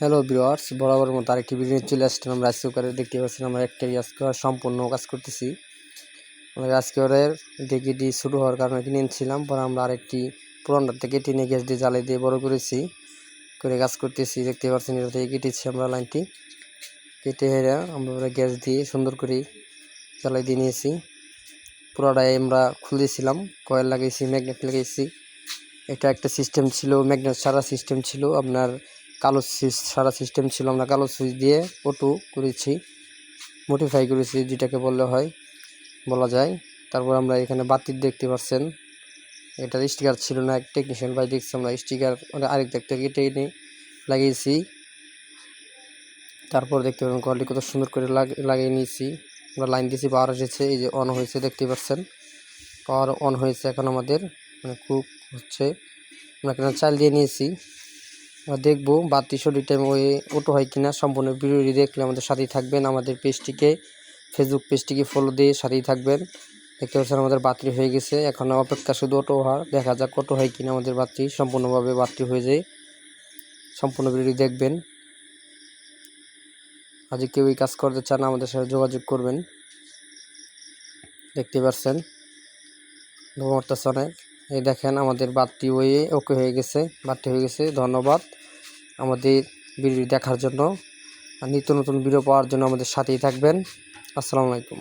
Hello viewers, বরাবর মতো আরেকটি ভিডিও চলে আসলাম। আমরা রাইস কুকারে দেখতে পাচ্ছেন আমরা একটা রাইস কুকার সম্পূর্ণ কাজ করতেছি। আমরা রাইস কুকারের ডেকিটি ছোটো হওয়ার কারণে কিনে এনেছিলাম, পরে আমরা আরেকটি পুরানটার থেকে টিনে গ্যাস দিয়ে জ্বালিয়ে দিয়ে বড় করেছি, করে কাজ করতেছি। দেখতে পাচ্ছেন এটা থেকে কেটেছি আমরা লাইনটি, কেটে হেরা আমরা গ্যাস দিয়ে সুন্দর করে জ্বালাই দিয়ে নিয়েছি। পুরোটাই আমরা খুলেছিলাম, কয়েল লাগিয়েছি, ম্যাগনেট লাগিয়েছি। এটা একটা সিস্টেম ছিল, ম্যাগনেট সারা সিস্টেম ছিল, আপনার কালো সুইচ সারা সিস্টেম ছিল। আমরা কালো সুইচ দিয়ে অটো করেছি, মডিফাই করেছি যেটাকে বলা যায়। তারপর আমরা এখানে বাতি দেখতে পাচ্ছেন, এটার স্টিকার ছিল না, এক টেকনিশিয়ান ভাই দেখছি আমরা স্টিকার আরেক দেখতে কেটে এনে লাগিয়েছি। তারপর দেখতে পাবেন কোয়ালিটি কত সুন্দর করে লাগিয়ে নিয়েছি। আমরা লাইন দিয়েছি, পাওয়ার এসেছে, এই যে অন হয়েছে দেখতে পাচ্ছেন, পাওয়ার অন হয়েছে। এখন আমাদের কুক হচ্ছে, আমরা এখানে চাল দিয়ে নিয়েছি। দেখবো বাতি সঠিক টাইম ওই অটো হয় কিনা। সম্পূর্ণ ভিডিওটি দেখলে আমাদের সাথেই থাকবেন। আমাদের ফেসবুক পেজটিকে ফলো দিয়ে সাথেই থাকবেন। দেখতে পাচ্ছেন আমাদের বাতি হয়ে গেছে, এখন অপেক্ষা শুধু অটো হওয়ার। দেখা যাক অটো হয় কিনা আমাদের বাতি সম্পূর্ণভাবে বাতি হয়ে যায়। সম্পূর্ণ ভিডিওটি দেখবেন। আজ কেউ এই কাজ করতে চান আমাদের সাথে যোগাযোগ করবেন। দেখতে পাচ্ছেন ধোঁয়ারতেছে অনেক। এই দেখেন আমাদের বাতি হয়ে ওকে হয়ে গেছে, বাতি হয়ে গেছে। ধন্যবাদ আমাদের ভিডিও দেখার জন্য। আর নিত্য নতুন ভিডিও পাওয়ার জন্য আমাদের সাথেই থাকবেন। আসসালামু আলাইকুম।